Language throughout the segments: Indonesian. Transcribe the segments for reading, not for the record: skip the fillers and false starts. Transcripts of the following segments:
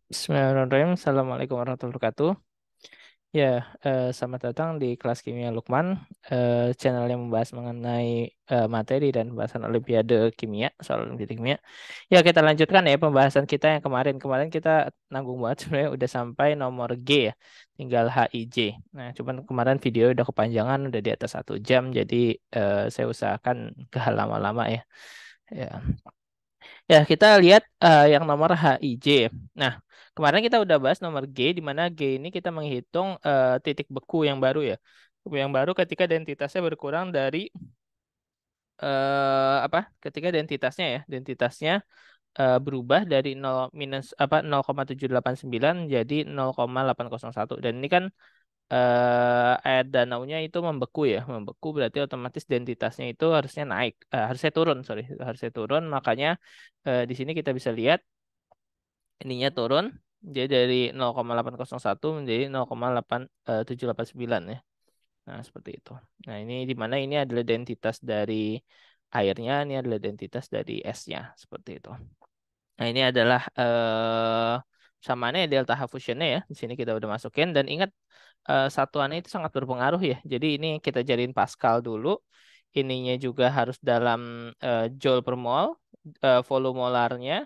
Bismillahirrahmanirrahim. Assalamualaikum warahmatullahi wabarakatuh. Ya, selamat datang di kelas Kimia Lukman, channel yang membahas mengenai materi dan pembahasan Olimpiade Kimia, soal Olimpiade Kimia. Ya, kita lanjutkan ya pembahasan kita yang kemarin. Kemarin kita nanggung banget sebenarnya udah sampai nomor G ya, tinggal HIJ. Nah, cuman kemarin video udah kepanjangan, udah di atas 1 jam, jadi saya usahakan gak lama-lama ya. Ya, ya, kita lihat yang nomor HIJ. Nah, kemarin kita udah bahas nomor G, di mana G ini kita menghitung titik beku yang baru ya. Beku yang baru ketika densitasnya berkurang dari apa? Ketika densitasnya berubah dari 0 minus apa 0,789 jadi 0,801. Dan ini kan air danaunya itu membeku ya. Membeku berarti otomatis densitasnya itu harusnya naik, harusnya turun, sorry, harusnya turun. Makanya di sini kita bisa lihat ininya turun jadi dari 0,801 menjadi 0,8789 ya. Nah, seperti itu. Nah, ini di mana ini adalah identitas dari airnya, ini adalah identitas dari esnya, seperti itu. Nah, ini adalah samaannya delta H fusionnya ya. Di sini kita udah masukin dan ingat satuannya itu sangat berpengaruh ya. Jadi ini kita jadiin Pascal dulu. Ininya juga harus dalam joule per mol, volumolarnya.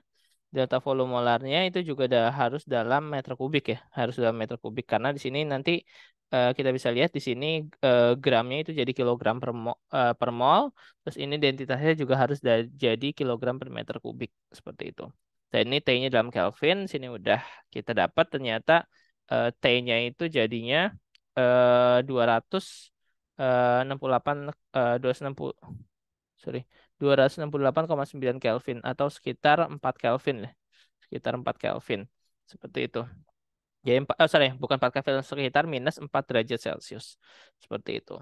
Delta volumolarnya itu juga harus dalam meter kubik ya, harus dalam meter kubik karena di sini nanti kita bisa lihat di sini gramnya itu jadi kilogram per mol, terus ini identitasnya juga harus jadi kilogram per meter kubik seperti itu. Dan ini T-nya dalam Kelvin, sini udah kita dapat ternyata T-nya itu jadinya 268 260 sorry 268,9 Kelvin atau sekitar 4 Kelvin ya. Sekitar 4 Kelvin. Seperti itu. Jadi sorry, bukan 4 Kelvin, sekitar minus 4 derajat Celcius. Seperti itu.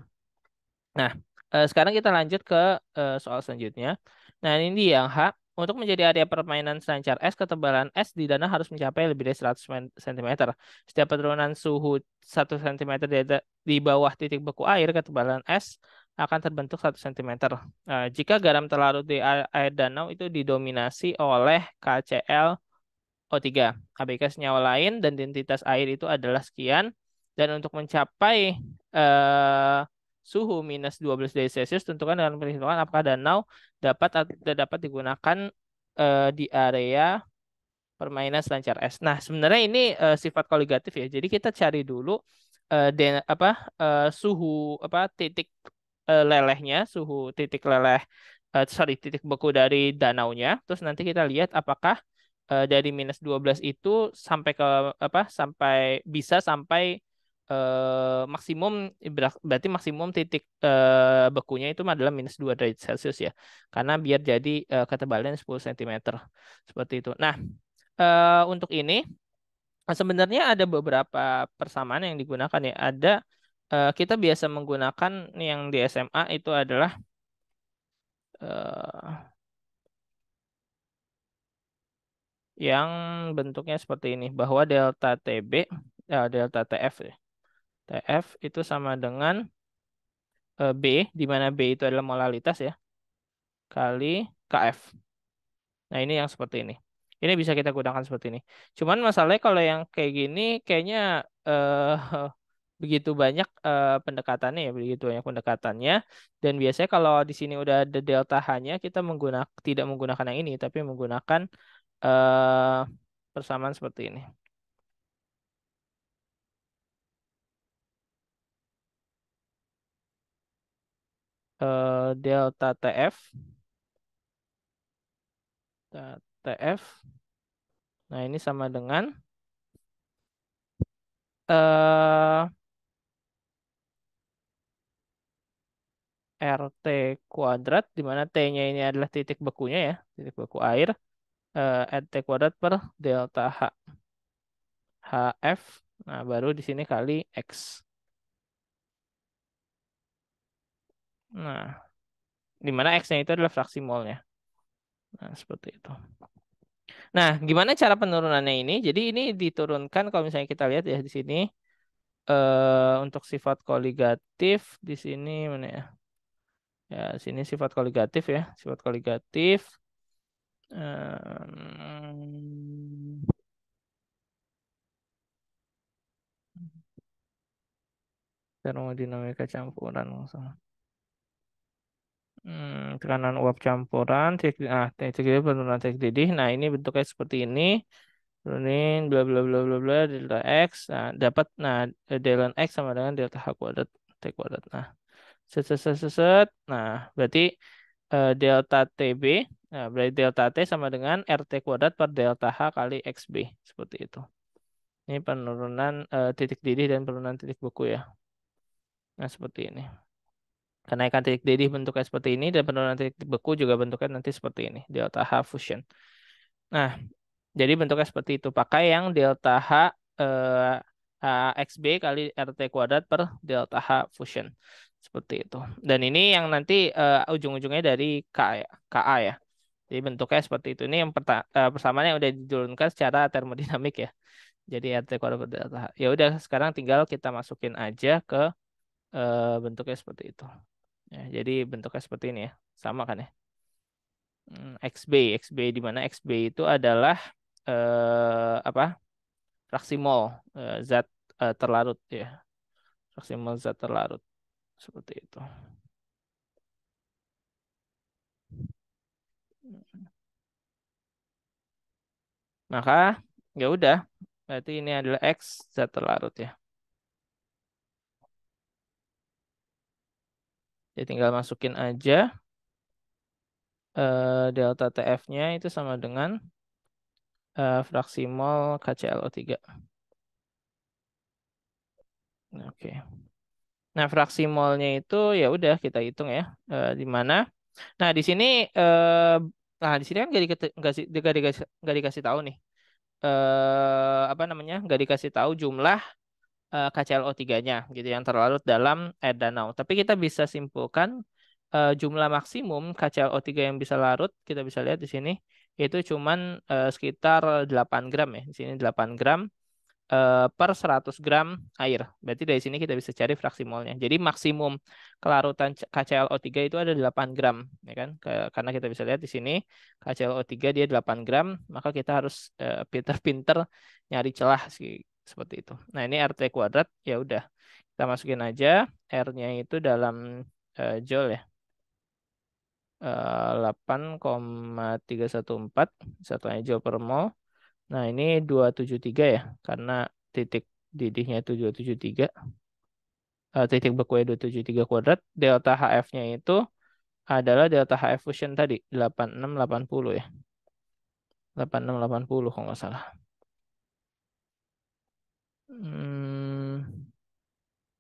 Nah, sekarang kita lanjut ke soal selanjutnya. Nah, ini dia yang H. Untuk menjadi area permainan selancar es, ketebalan es di danau harus mencapai lebih dari 100 cm. Setiap penurunan suhu 1 cm di bawah titik beku air, ketebalan es akan terbentuk 1 cm. Jika garam terlarut di air danau itu didominasi oleh KClO3, ABK senyawa lain, dan identitas air itu adalah sekian. Dan untuk mencapai eh, suhu minus 12 derajat Celcius, tentukan dengan perhitungan apakah danau dapat atau tidak dapat digunakan di area permainan selancar es. Nah, sebenarnya ini sifat koligatif ya. Jadi kita cari dulu suhu titik lelehnya, suhu titik leleh sorry titik beku dari danaunya. Terus nanti kita lihat apakah dari minus 12 itu sampai ke sampai bisa sampai maksimum, berarti maksimum titik bekunya itu adalah minus 2 derajat Celcius ya. Karena biar jadi ketebalan 10 cm. Seperti itu. Nah, untuk ini sebenarnya ada beberapa persamaan yang digunakan ya. Ada kita biasa menggunakan yang di SMA itu adalah eh, yang bentuknya seperti ini, bahwa delta TB, delta TF ya. TF itu sama dengan B, di mana B itu adalah molalitas ya, kali KF. Nah, ini yang seperti ini. Ini bisa kita gunakan seperti ini. Cuman masalahnya kalau yang kayak gini kayaknya eh, begitu banyak pendekatannya ya, begitu banyak pendekatannya. Dan biasanya kalau di sini udah ada delta H-nya, kita tidak menggunakan yang ini, tapi menggunakan eh, persamaan seperti ini. Delta TF, TF. Nah, ini sama dengan eh RT kuadrat, di mana T-nya ini adalah titik bekunya ya, titik beku air, RT kuadrat per delta H, HF. Nah, baru di sini kali X. Nah, di mana X-nya itu adalah fraksi molnya. Nah, seperti itu. Nah, gimana cara penurunannya ini? Jadi ini diturunkan kalau misalnya kita lihat ya di sini untuk sifat koligatif di sini mana ya? Ya, sini sifat koligatif ya, sifat koligatif. Em, termodinamika campuran langsung. Tekanan uap campuran, titik didih penurunan titik didih. Nah, ini bentuknya seperti ini. Turunin bla bla bla bla bla delta x. Nah, dapat ln x sama dengan delta h kuadrat t kuadrat. Nah, set set set set, set. Nah, berarti delta TB, nah, berarti delta T sama dengan RT kuadrat per delta H kali XB. Seperti itu. Ini penurunan titik didih dan penurunan titik beku ya. Nah, seperti ini. Kenaikan titik didih bentuknya seperti ini dan penurunan titik beku juga bentuknya nanti seperti ini. Delta H fusion. Nah, jadi bentuknya seperti itu. Pakai yang delta H XB kali RT kuadrat per delta H fusion. Seperti itu. Dan ini yang nanti ujung-ujungnya dari KA ya. Jadi bentuknya seperti itu. Ini yang persamaan yang udah diturunkan secara termodinamik ya. Jadi RT kuadrat per delta H. Ya udah sekarang tinggal kita masukin aja ke bentuknya seperti itu. Ya, jadi bentuknya seperti ini ya. Sama kan ya. XB di mana XB itu adalah apa? Fraksi mol zat terlarut ya. Fraksi mol zat terlarut seperti itu. Maka ya udah, berarti ini adalah X zat terlarut ya. Jadi tinggal masukin aja delta TF-nya itu sama dengan fraksi mol KClO3. Oke. Nah, fraksi molnya itu ya udah kita hitung ya di mana. Nah, di sini di sini kan nggak dikasih tahu nih apa namanya? Nggak dikasih tahu jumlah KClO3-nya gitu yang terlarut dalam air danau. Tapi kita bisa simpulkan jumlah maksimum KClO3 yang bisa larut, kita bisa lihat di sini itu cuman sekitar 8 gram ya. Di sini 8 gram per 100 gram air. Berarti dari sini kita bisa cari fraksi molnya. Jadi maksimum kelarutan KClO3 itu ada 8 gram, ya kan? Karena kita bisa lihat di sini KClO3 dia 8 gram, maka kita harus pinter-pinter nyari celah sih seperti itu. Nah, ini RT kuadrat ya udah. Kita masukin aja R-nya itu dalam joule ya. 8,314 satuannya joule per mol. Nah, ini 273 ya, karena titik didihnya itu 273, titik bekunya 273 kuadrat. Delta HF-nya itu adalah delta HF fusion tadi, 8680 ya. 8680 kalau nggak salah. Hmm,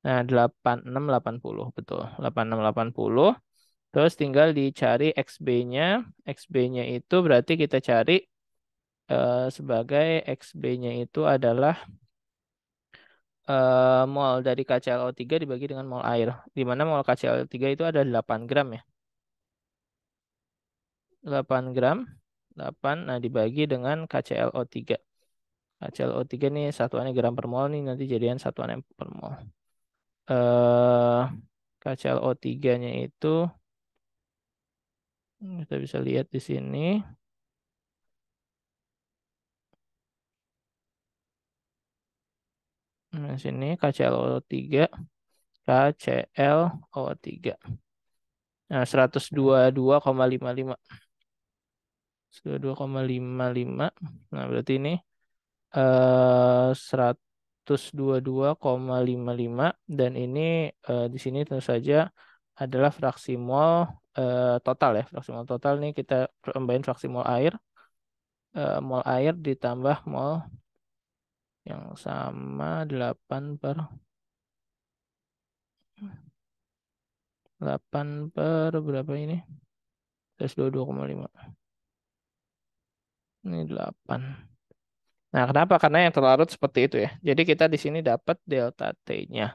nah, 8680 betul. 8680. Terus tinggal dicari XB-nya. XB-nya itu berarti kita cari sebagai XB-nya itu adalah mol dari KClO3 dibagi dengan mol air. Di mana mol KClO3 itu ada 8 gram ya. 8 gram. 8, nah dibagi dengan KClO3. KClO3 nih satuannya gram per mol nih nanti jadian satuan per mol. Eh KClO3-nya itu kita bisa lihat di sini. Nah, sini KClO3, KClO3. Nah, 122,55. 122,55. Nah, berarti ini 122,55 dan ini di sini tentu saja adalah fraksi mol total ya. Fraksi mol total nih kita tambahin fraksi mol air ditambah mol yang sama 8 per berapa ini? 122,5. Ini 8. Nah, kenapa? Karena yang terlarut seperti itu ya. Jadi kita di sini dapat delta T-nya.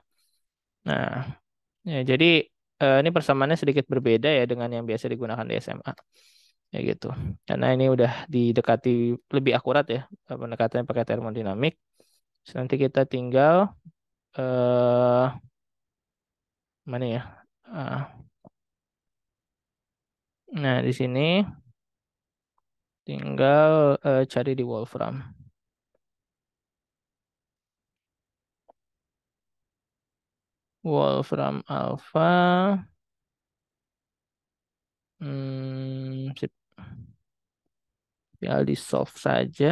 Nah, ya, jadi ini persamaannya sedikit berbeda ya dengan yang biasa digunakan di SMA. Ya gitu. Karena ini udah didekati lebih akurat ya pendekatannya pakai termodinamik. Terus nanti kita tinggal eh mana ya? Ah, nah, di sini tinggal cari di Wolfram. Wolfram alpha. Sip. Tinggal di solve saja.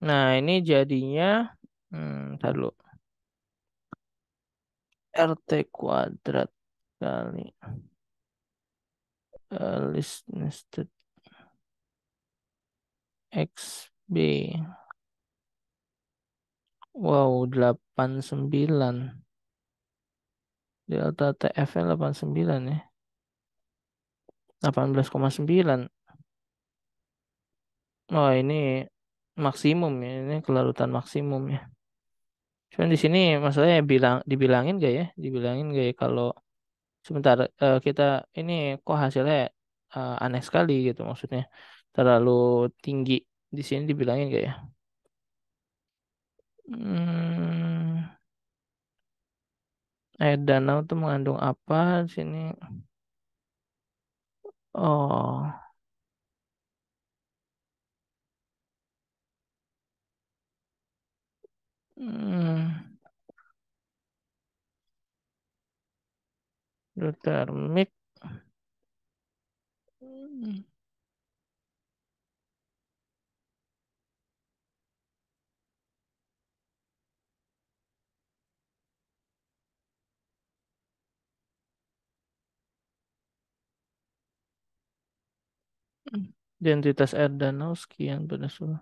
Nah, ini jadinya, ntar dulu. RT kuadrat kali list nested XB. Wow, 89. Delta TF-nya 89 ya. 18,9. Oh, ini maksimum ya. Ini kelarutan maksimum ya. Cuman di sini masalahnya dibilangin gak ya? Dibilangin gak ya kalau sebentar kita ini kok hasilnya aneh sekali gitu maksudnya. Terlalu tinggi. Di sini dibilangin gak ya? Hmm, Air danau tuh mengandung apa di sini? Oh, hmm, hidrotermik. Hmm, Identitas air danau sekian pada suhu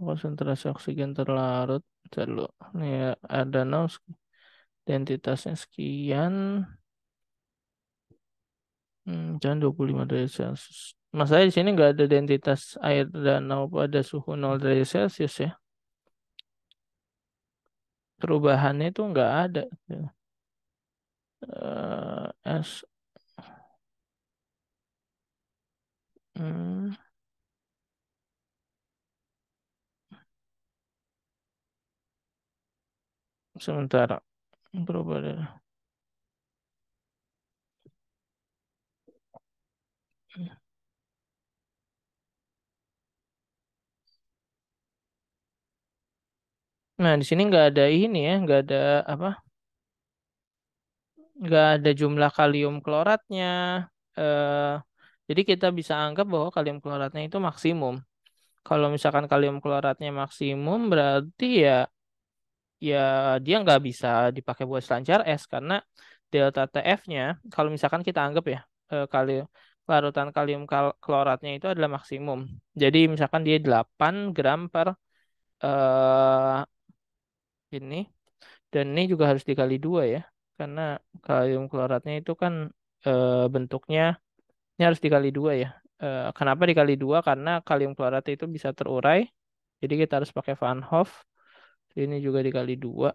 konsentrasi oksigen terlarut. Terlalu. Nih ya, air danau identitasnya sekian. Jangan 25 derajat Celcius. Masalahnya di sini nggak ada identitas air danau pada suhu 0 derajat Celcius ya. Perubahannya itu nggak ada. S. Hmm, Sementara. Perubahan. Nah, di sini nggak ada ini ya, nggak ada apa? Nggak ada jumlah kalium kloratnya. Eh, jadi kita bisa anggap bahwa kalium kloratnya itu maksimum. Kalau misalkan kalium kloratnya maksimum, berarti ya dia nggak bisa dipakai buat selancar es karena delta TF-nya, kalau misalkan kita anggap ya kalium larutan kalium kloratnya itu adalah maksimum. Jadi misalkan dia 8 gram per eh, ini. Dan ini juga harus dikali dua ya, karena kalium kloratnya itu kan bentuknya ini harus dikali dua ya. Kenapa dikali dua? Karena kalium klorat itu bisa terurai, jadi kita harus pakai Van Hoff. Ini juga dikali dua.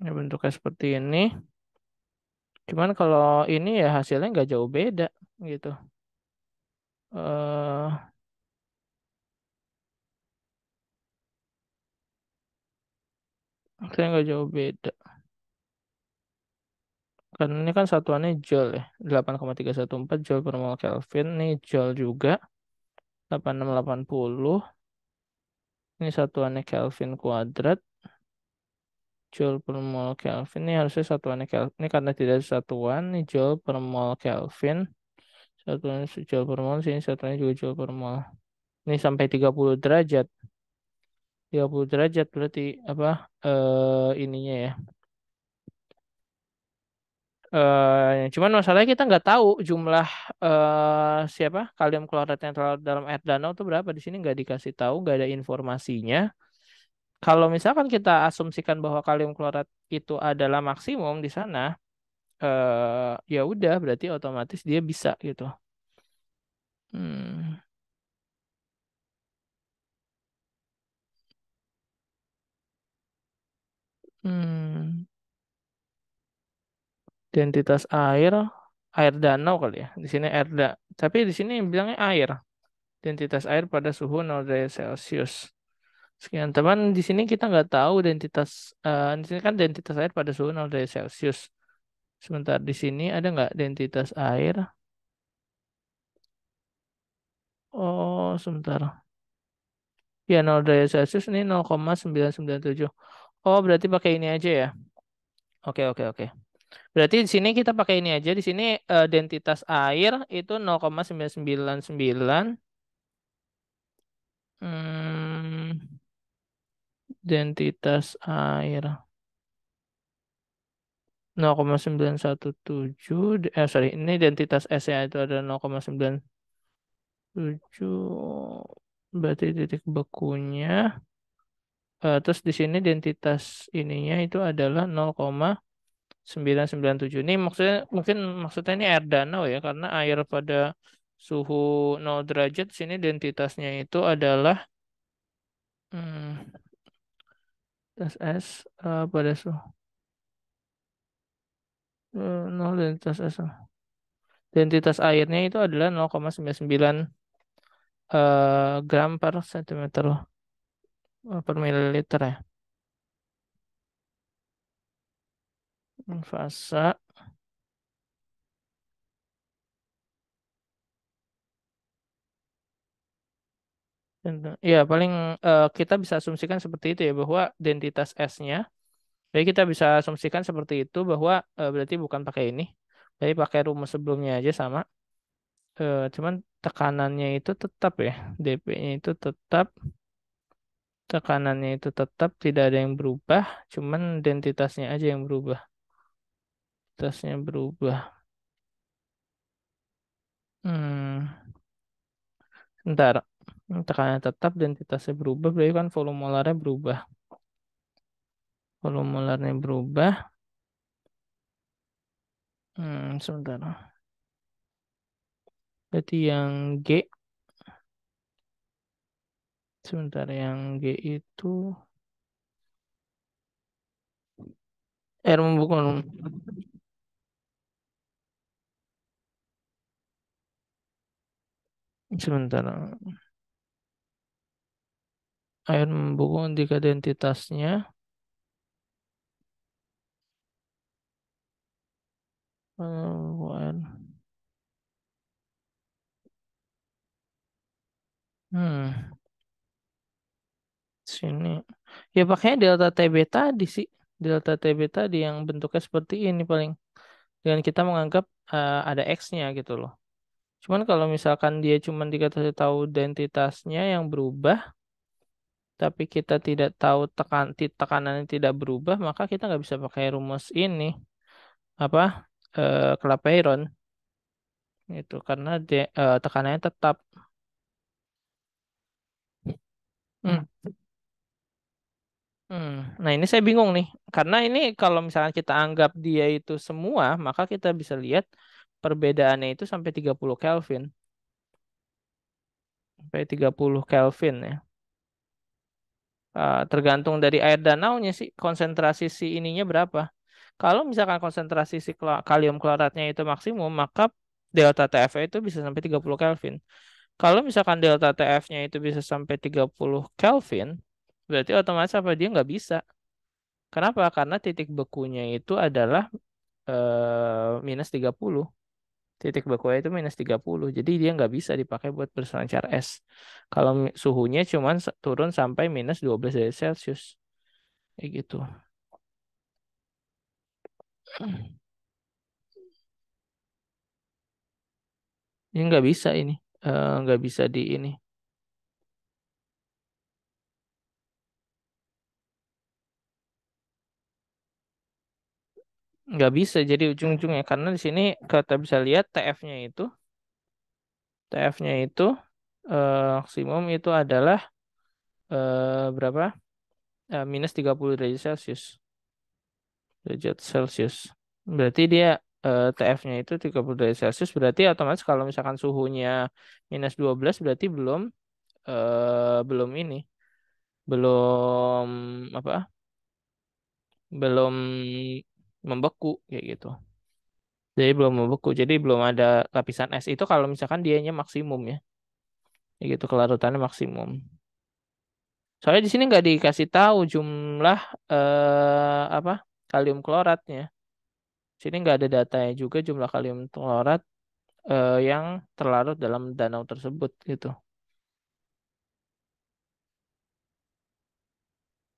Ini bentuknya seperti ini. Cuman kalau ini ya hasilnya nggak jauh beda gitu. eh Hasilnya nggak jauh beda. Karena ini kan satuannya joule ya, 8,314 joule per mol Kelvin. Ini joule juga 8680. Ini satuannya Kelvin kuadrat. Joule per mol Kelvin ini harusnya satuannya Kelvin. Ini karena tidak ada satuan, ini Joule per mol Kelvin. Satuannya Joule per mol, sini satuannya juga Joule per mol. Ini sampai 30 derajat. 30 derajat berarti apa ininya ya. Cuman masalahnya kita nggak tahu jumlah siapa kalium klorat yang terlarut dalam air danau itu berapa. Di sini nggak dikasih tahu, nggak ada informasinya. Kalau misalkan kita asumsikan bahwa kalium klorat itu adalah maksimum di sana, ya udah berarti otomatis dia bisa gitu. Hmm, hmm, Identitas air danau kali ya. Di sini tapi di sini bilangnya air. Identitas air pada suhu 0 derajat Celcius. Sekian teman, di sini kita nggak tahu di sini kan identitas air pada suhu 0 derajat Celcius. Sebentar di sini ada nggak identitas air? Oh, sebentar. Ya, 0 derajat Celcius ini 0,997. Oh, berarti pakai ini aja ya. Oke, oke, oke. Berarti di sini kita pakai ini aja. Di sini densitas air itu 0,999. Hmm, densitas air 0,917. Sorry, ini densitas S-nya itu ada 0,97. Berarti titik bekunya. Terus di sini identitas ininya itu adalah 0,997. Ini maksudnya mungkin maksudnya ini air danau ya karena air pada suhu 0 derajat sini identitasnya itu adalah hmm, tes S pada suhu 0 identitas S. Identitas airnya itu adalah 0,99 gram per sentimeter per mililiter ya. Fasa. Ya, paling kita bisa asumsikan seperti itu ya bahwa identitas S-nya. Jadi kita bisa asumsikan seperti itu bahwa berarti bukan pakai ini. Jadi pakai rumus sebelumnya aja sama. Cuman tekanannya itu tetap ya. DP-nya itu tetap. Tekanannya itu tetap tidak ada yang berubah. Cuman identitasnya aja yang berubah. Identitasnya berubah. Hmm, Bentar. Tekanannya tetap, identitasnya berubah. Berarti kan volume molarnya berubah. Volume molarnya berubah. Sebentar. Berarti yang G. Sebentar, yang G itu air membuka. Sebentar. Air membuka jika identitasnya air. Hmm, Sini. Ya pakainya delta TB tadi sih. Delta TB tadi yang bentuknya seperti ini paling. Dengan kita menganggap ada X-nya gitu loh. Cuman kalau misalkan dia cuma dikasih tahu identitasnya yang berubah, tapi kita tidak tahu tekanannya tidak berubah, maka kita nggak bisa pakai rumus ini. Apa? Clapeyron. Itu karena tekanannya tetap. Hmm. Nah ini saya bingung nih, karena ini kalau misalnya kita anggap dia itu semua, maka kita bisa lihat perbedaannya itu sampai 30 Kelvin, sampai 30 Kelvin ya. Tergantung dari air danaunya sih, konsentrasi si ininya berapa. Kalau misalkan konsentrasi si kalium kloratnya itu maksimum, maka delta TF itu bisa sampai 30 Kelvin. Kalau misalkan delta TF-nya itu bisa sampai 30 Kelvin, berarti otomatis apa dia nggak bisa. Kenapa? Karena titik bekunya itu adalah minus 30. Titik bekunya itu minus 30. Jadi dia nggak bisa dipakai buat berselancar es. Kalau suhunya cuman turun sampai minus 12 derajat Celcius. Kayak gitu. Ini nggak bisa ini. Nggak bisa di ini. Nggak bisa jadi ujung-ujungnya. Karena di sini kita bisa lihat TF-nya itu maksimum itu adalah berapa? Minus 30 derajat Celcius. Derajat Celcius. Berarti dia TF-nya itu 30 derajat Celcius. Berarti otomatis kalau misalkan suhunya minus 12 berarti belum ini. Belum apa? Belum membeku kayak gitu. Jadi belum membeku. Jadi belum ada lapisan es itu kalau misalkan dianya maksimum ya. Kayak gitu kelarutannya maksimum. Soalnya di sini nggak dikasih tahu jumlah apa kalium kloratnya. Sini nggak ada datanya juga jumlah kalium klorat yang terlarut dalam danau tersebut gitu.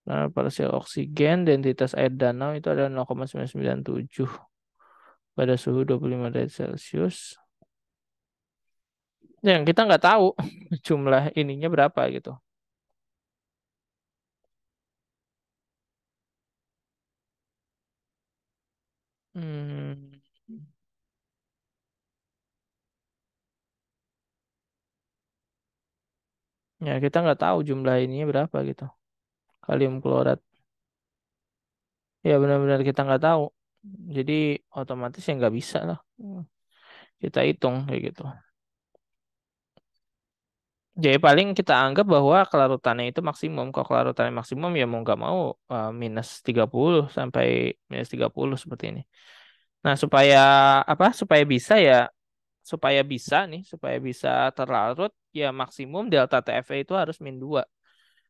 Nah, partial oksigen densitas air danau itu adalah 0,997 pada suhu 25 derajat Celcius. Yang kita nggak tahu jumlah ininya berapa gitu. Hmm, ya kita nggak tahu jumlah ininya berapa gitu. Kalium klorat. Ya benar-benar kita nggak tahu. Jadi otomatis ya nggak bisa lah. Kita hitung kayak gitu. Jadi paling kita anggap bahwa kelarutannya itu maksimum. Kalau kelarutannya maksimum ya mau nggak mau minus 30 sampai minus 30 seperti ini. Nah supaya apa? Supaya bisa terlarut ya maksimum delta TF itu harus min 2.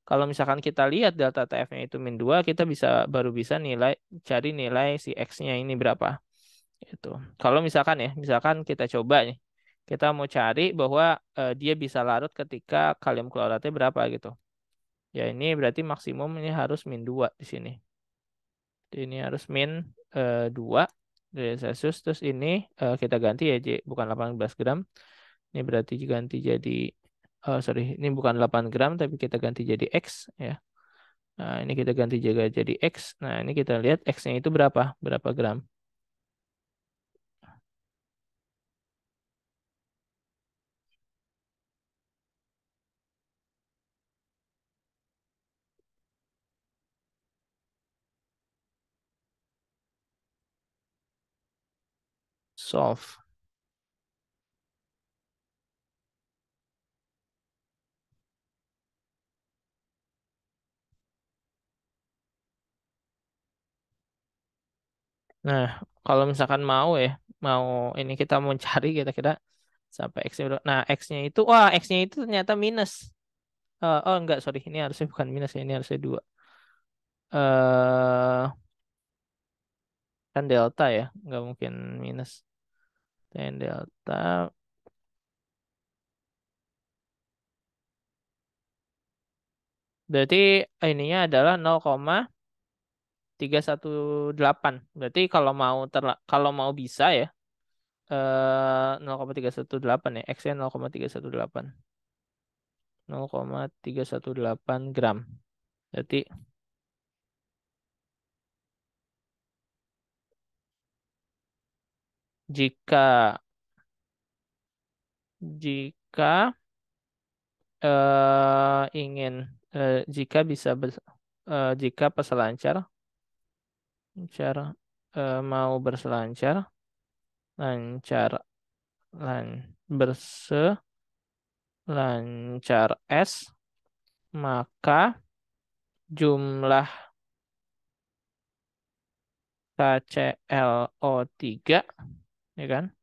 Kalau misalkan kita lihat delta TF-nya itu min 2, kita baru bisa cari nilai si X-nya ini berapa. Itu. Kalau misalkan kita coba nih, kita mau cari bahwa dia bisa larut ketika kalium kloratnya berapa gitu. Ya ini berarti maksimum ini harus min 2 di sini. Jadi ini harus min 2 derajat Celcius. Terus ini kita ganti ya bukan 18 gram. Ini berarti diganti jadi, oh sorry, ini bukan 8 gram tapi kita ganti jadi X ya. Nah ini kita ganti juga jadi X. Nah ini kita lihat X-nya itu berapa gram. Solve. Nah, kalau misalkan mau ini kita mau cari kira-kira sampai X-nya berapa. Nah, X-nya itu ternyata minus. Oh enggak, sorry, ini harusnya bukan minus ya, ini harusnya 2. Eh kan delta ya, nggak mungkin minus. Dan delta, berarti ininya adalah 0,318. Berarti kalau mau bisa ya, 0,318 ya, X-nya 0,318. 0,318 gram. Berarti jika jika ingin jika bisa jika peselancar lancar mau berselancar lancar lan berselancar es maka jumlah KClO3 ya kan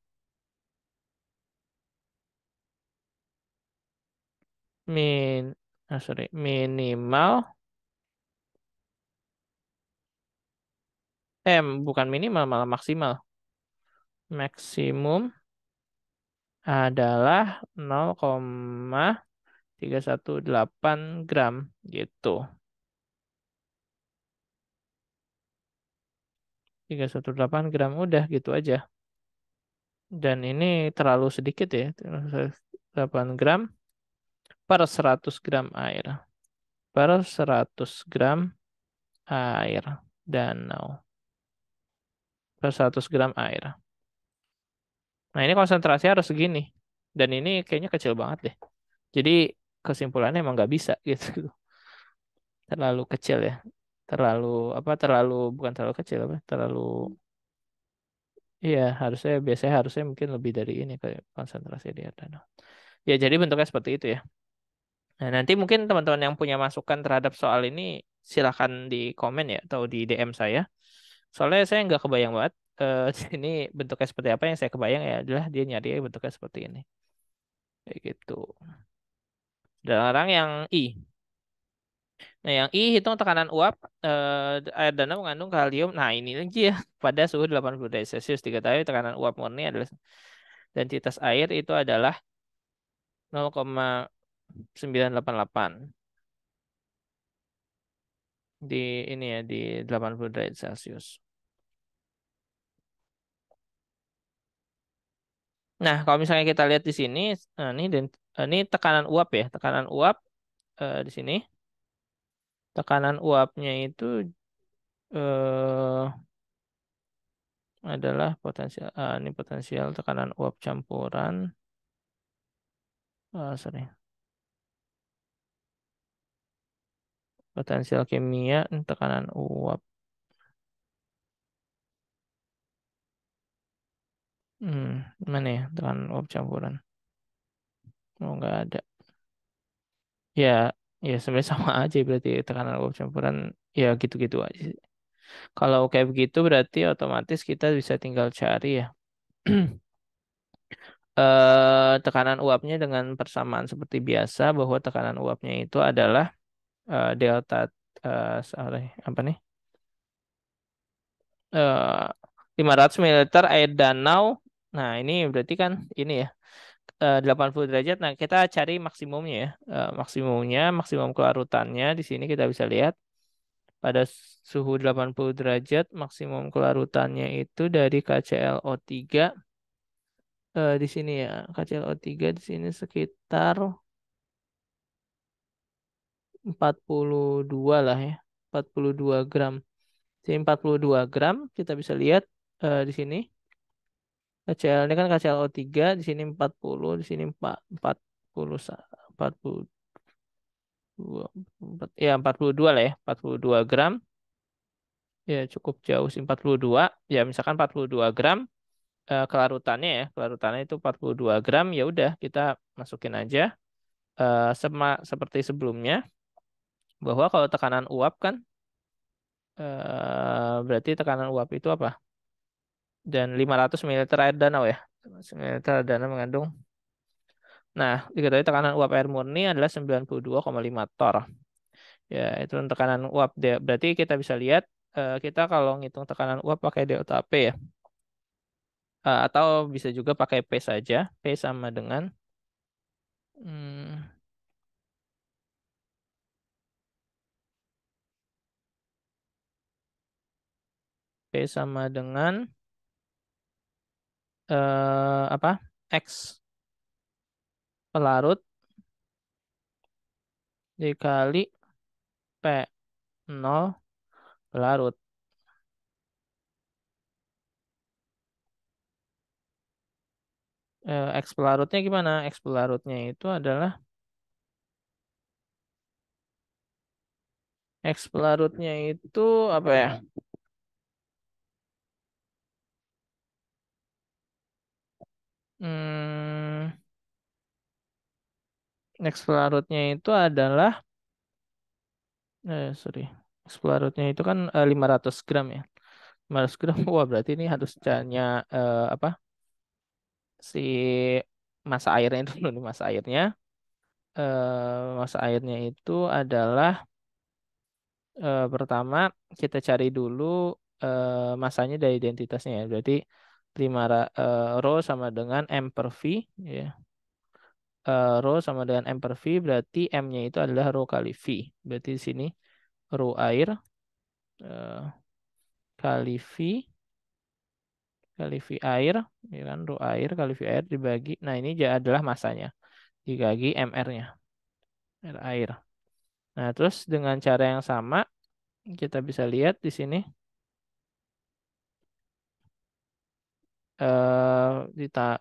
min sorry minimal bukan minimal malah maksimal maksimum adalah 0,318 gram gitu. 318 gram udah gitu aja. Dan ini terlalu sedikit ya. 8 gram per 100 gram air. Per 100 gram air danau. Per 100 gram air. Nah ini konsentrasi harus segini. Dan ini kayaknya kecil banget deh. Jadi kesimpulannya emang nggak bisa gitu. Terlalu kecil ya. Terlalu bukan terlalu kecil apa? Terlalu iya biasanya mungkin lebih dari ini kayak konsentrasi di air danau. Ya jadi bentuknya seperti itu ya. Nah, nanti mungkin teman-teman yang punya masukan terhadap soal ini silahkan di komen ya atau di DM saya. Soalnya saya nggak kebayang banget ini bentuknya seperti apa. Yang saya kebayang ya adalah dia nyari bentuknya seperti ini. Kayak gitu. Dan orang yang I. Nah, yang I hitung tekanan uap air danau mengandung kalium. Nah, ini lagi ya pada suhu 80 derajat Celcius diketahui tekanan uap murni adalah Densitas air itu adalah 0,988 di ini ya di 80 derajat Celcius. Nah, kalau misalnya kita lihat di sini, ini tekanan uap ya, tekanan uap di sini, tekanan uapnya itu eh, adalah potensial, ini potensial tekanan uap campuran, sorry, potensial kimia, tekanan uap. Mana ya tekanan uap campuran? Oh, nggak ada. Ya, ya sebenarnya sama aja berarti tekanan uap campuran ya gitu-gitu aja sih. Kalau kayak begitu berarti otomatis kita bisa tinggal cari ya tekanan uapnya dengan persamaan seperti biasa bahwa tekanan uapnya itu adalah delta sorry apa nih 500 mililiter air danau. Nah ini berarti kan ini ya 80 derajat. Nah kita cari maksimumnya ya. Maksimum kelarutannya di sini kita bisa lihat pada suhu 80 derajat maksimum kelarutannya itu dari KClO3 di sini ya. KClO3 di sini sekitar 42 lah ya. 42 gram. Jadi 42 gram kita bisa lihat di sini. KCl ini kan KClO3 di sini 40, di sini 40 42 ya 42 lah ya. 42 gram. Ya cukup jauh sih 42. Ya misalkan 42 gram kelarutannya ya. Kelarutannya itu 42 gram ya udah kita masukin aja seperti sebelumnya bahwa kalau tekanan uap kan berarti tekanan uap itu apa? Dan 500 mililiter air danau ya. 500 mililiter air danau mengandung. Nah, diketahui tekanan uap air murni adalah 92,5 torr. Ya, itu tekanan uap. Berarti kita bisa lihat kita kalau ngitung tekanan uap pakai delta P ya. Atau bisa juga pakai P saja. P sama dengan hmm, P sama dengan apa? X pelarut dikali P nol pelarut. X pelarutnya gimana? X pelarutnya itu adalah X pelarutnya itu apa ya? Hmm, X pelarutnya itu adalah sorry. X pelarutnya itu kan 500 gram ya. 500 gram. Wah, berarti ini harus caranya apa? Si masa airnya itu dulu masa airnya. Masa airnya itu adalah pertama kita cari dulu masanya dari identitasnya ya. Berarti 5 rho sama dengan M per V ya. Rho sama dengan M per V berarti M-nya itu adalah rho kali V. Berarti di sini rho air eh, kali V kali V air ya kan rho air kali V air dibagi. Nah, ini adalah masanya dibagi MR-nya. R air. Nah, terus dengan cara yang sama kita bisa lihat di sini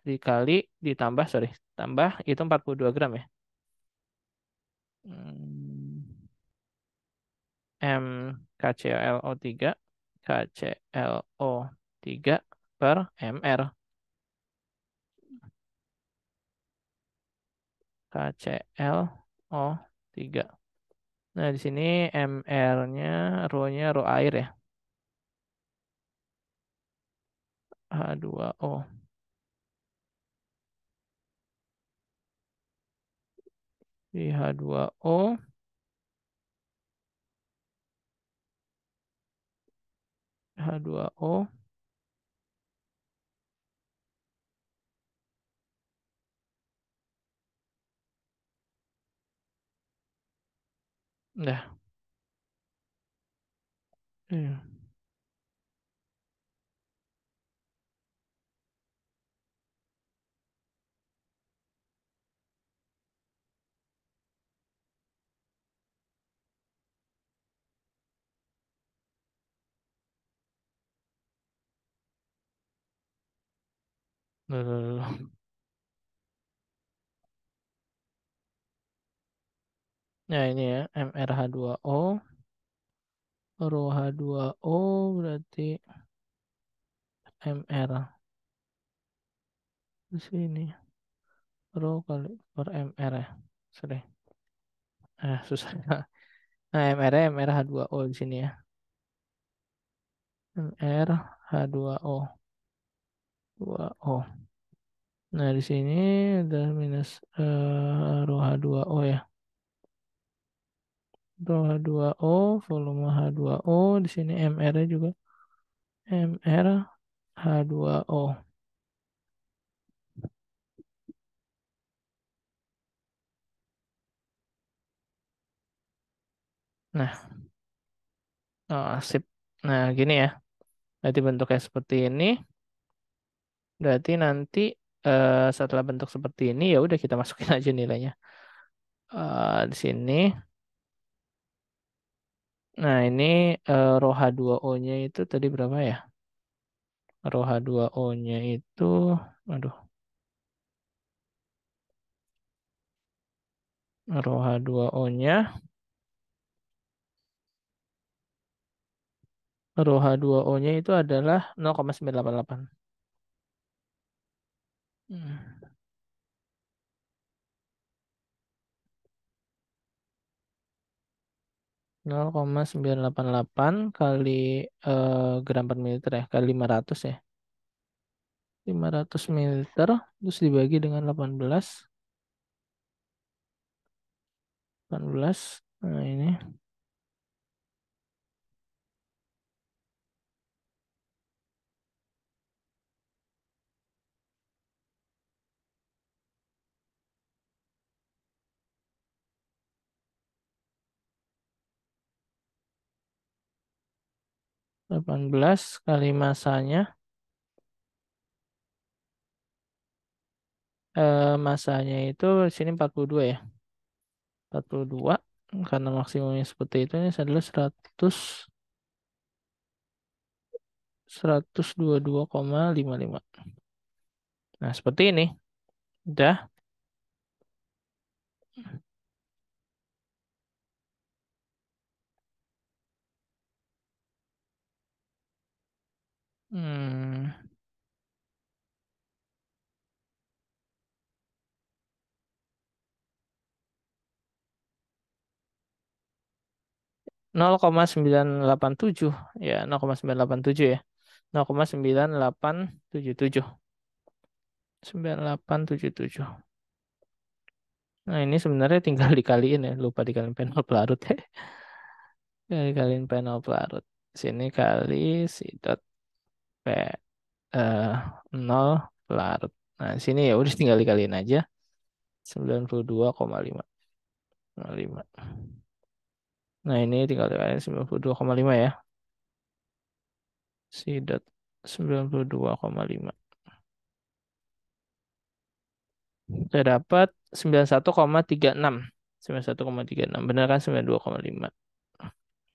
dikali ditambah sorry tambah itu 42 gram ya. Hmm, M KClO3 KClO3 per MR KClO3. Nah, di sini MR-nya rho-nya rho air ya. H2O. Di H2O H2O Udah. Hmm. Duh, duh, duh, duh. Nah ini ya, MrH2O, ROH2O berarti MR di sini. Rho kali per MR ya. Sorry. Susah. Nah, MR nya MrH2O di sini ya. MrH2O. 2O. Nah, di sini ada minus rho H2O ya. Rho H2O, volume H2O. Di sini MR-nya juga MrH2O. Nah, sip. Nah, gini ya. Berarti bentuknya seperti ini. Berarti nanti setelah bentuk seperti ini ya udah kita masukin aja nilainya. Di sini. Nah, ini rho H2O-nya itu tadi berapa ya? Rho H2O-nya itu, aduh, rho H2O-nya, rho H2O-nya itu adalah 0,988. Hmm. 0,988 kali gram per mililiter ya, kali 500 ya. 500 mililiter, terus dibagi dengan 18. 18. Nah, ini 18 kali masanya. Masanya itu di sini 42 ya. 42 karena maksimumnya seperti itu ini adalah 122,55. Nah, seperti ini. Udah. Hmm, 0,987 ya, 0,987 ya. 0,9877. 9877. Nah, ini sebenarnya tinggal dikaliin ya, lupa dikaliin panel pelarut ya. Dikaliin panel pelarut. Sini kali si dot P eh, 0 pelarut. Nah, sini ya udah tinggal dikaliin aja. 92,5. Nah, ini tinggal dikaliin 92,5 ya. Si dot 92,5. Saya dapat 91,36. 91,36. Benar kan 92,5.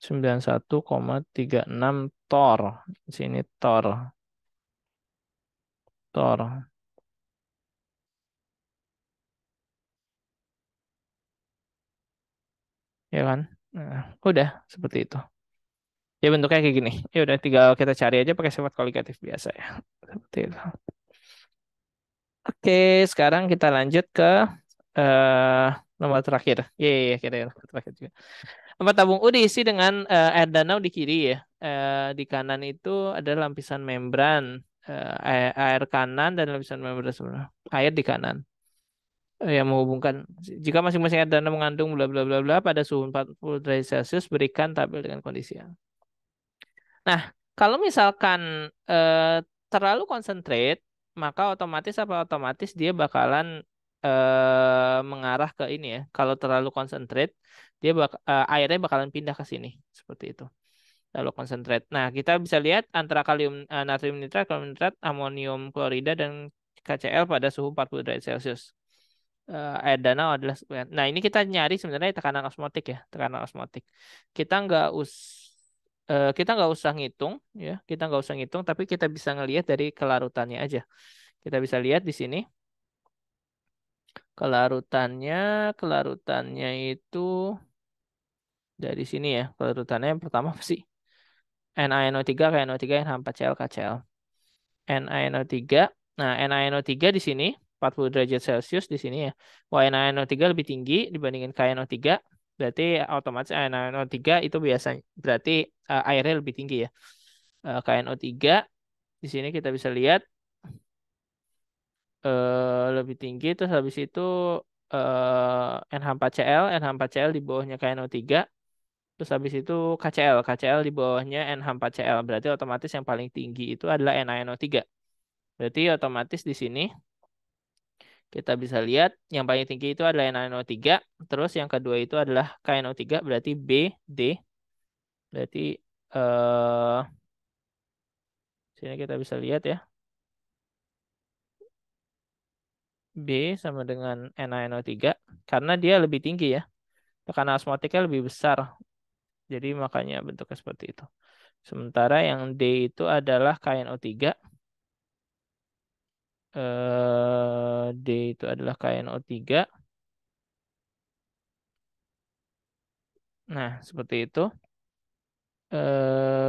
91,36 tor. Di sini tor. Tor. Ya kan? Nah, udah seperti itu. Ya bentuknya kayak gini. Ya udah tinggal kita cari aja pakai sifat koligatif biasa ya. Seperti itu. Oke, sekarang kita lanjut ke eh nomor terakhir. Iya, kita nomor terakhir juga. Tempat tabung U diisi dengan air danau di kiri ya. Di kanan itu ada lapisan membran air kanan dan lapisan membran sebelah air di kanan. Yang menghubungkan jika masing-masing air danau mengandung bla bla bla bla pada suhu 40 derajat Celcius berikan tabel dengan kondisi yang. Nah, kalau misalkan terlalu concentrate, maka otomatis dia bakalan mengarah ke ini ya. Kalau terlalu concentrate, dia airnya bakalan pindah ke sini seperti itu. Lalu concentrate. Nah, kita bisa lihat antara natrium nitrat, kalium nitrat, amonium klorida dan KCl pada suhu 40 derajat Celcius. Air danau adalah nah ini kita nyari sebenarnya tekanan osmotik ya, tekanan osmotik. Kita nggak us kita nggak usah ngitung ya, kita nggak usah ngitung, tapi kita bisa ngelihat dari kelarutannya aja. Kita bisa lihat di sini kelarutannya, kelarutannya itu dari sini ya. Kelarutannya yang pertama apa sih? NaNO3, KNO3, NH4Cl, KCl. NaNO3. Nah, NaNO3 di sini 40 derajat Celcius di sini ya. Wah, NaNO3 lebih tinggi dibandingin KNO3. Berarti otomatis NaNO3 itu biasanya berarti airnya lebih tinggi ya. KNO3 di sini kita bisa lihat lebih tinggi, terus habis itu NH4Cl, NH4Cl di bawahnya KNO3, terus habis itu KCl, KCl di bawahnya NH4Cl. Berarti otomatis yang paling tinggi itu adalah NaNO3. Berarti otomatis di sini kita bisa lihat yang paling tinggi itu adalah NaNO3, terus yang kedua itu adalah KNO3, berarti B, D. Berarti eh sini kita bisa lihat ya. B sama dengan NaNO3 karena dia lebih tinggi ya. Tekanan osmotiknya lebih besar. Jadi makanya bentuknya seperti itu. Sementara yang D itu adalah KNO3. D itu adalah KNO3. Nah, seperti itu.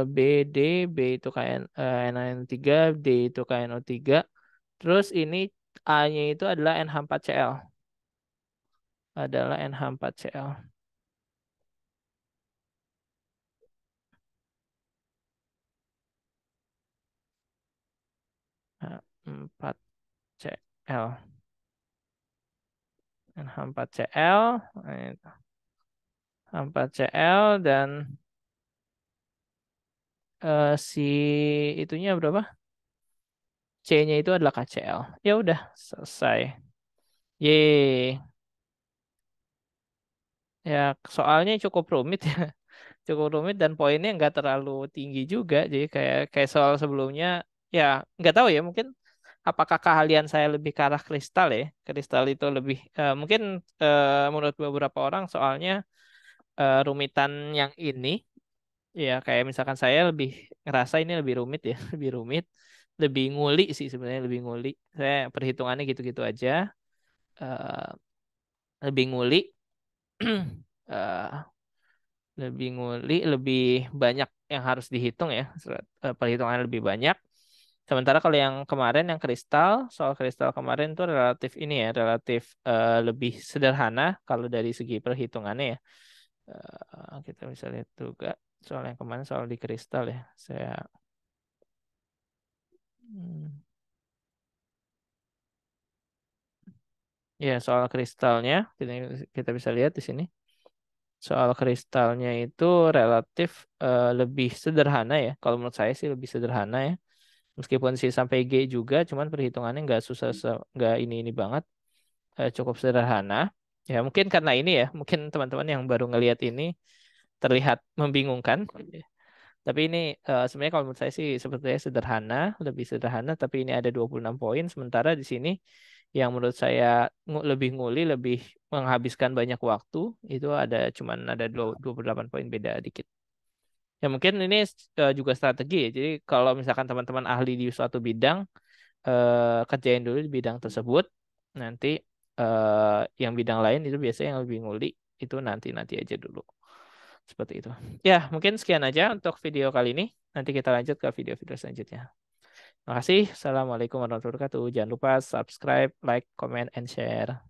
B, D, B itu NaN3, D itu KNO3. Terus ini A-nya itu adalah NH4Cl. Adalah NH4Cl. Nah, 4Cl. NH4Cl. NH4Cl dan si itunya berapa? C-nya itu adalah KCl. Ya udah, selesai. Yeay. Ya, soalnya cukup rumit ya. Cukup rumit dan poinnya nggak terlalu tinggi juga. Jadi kayak kayak soal sebelumnya, ya nggak tahu ya. Mungkin apakah keahlian saya lebih ke arah kristal ya? Kristal itu lebih mungkin menurut beberapa orang soalnya rumitan yang ini, ya kayak misalkan saya lebih ngerasa ini lebih rumit ya, lebih rumit, lebih nguli sih sebenarnya lebih nguli. Saya perhitungannya gitu-gitu aja, eh, lebih nguli. eh, Lebih nguli, lebih banyak yang harus dihitung ya. Perhitungan lebih banyak. Sementara kalau yang kemarin yang kristal, soal kristal kemarin tuh relatif ini ya, relatif lebih sederhana kalau dari segi perhitungannya ya. Kita bisa lihat juga soal yang kemarin soal di kristal ya. Saya hmm, ya soal kristalnya kita bisa lihat di sini. Soal kristalnya itu relatif lebih sederhana ya. Kalau menurut saya sih lebih sederhana ya. Meskipun sih sampai G juga, cuman perhitungannya nggak susah, nggak ini banget, cukup sederhana. Ya mungkin karena ini ya, mungkin teman-teman yang baru ngelihat ini terlihat membingungkan. Tapi ini sebenarnya kalau menurut saya sih sebetulnya sederhana, lebih sederhana. Tapi ini ada 26 poin, sementara di sini yang menurut saya lebih nguli, lebih menghabiskan banyak waktu, itu cuman ada 28 poin beda dikit. Ya mungkin ini juga strategi ya. Jadi kalau misalkan teman-teman ahli di suatu bidang, kerjain dulu di bidang tersebut. Nanti yang bidang lain itu biasanya yang lebih ngulik itu nanti aja dulu. Seperti itu. Ya, mungkin sekian aja untuk video kali ini. Nanti kita lanjut ke video-video selanjutnya. Makasih. Assalamualaikum warahmatullahi wabarakatuh. Jangan lupa subscribe, like, comment, and share.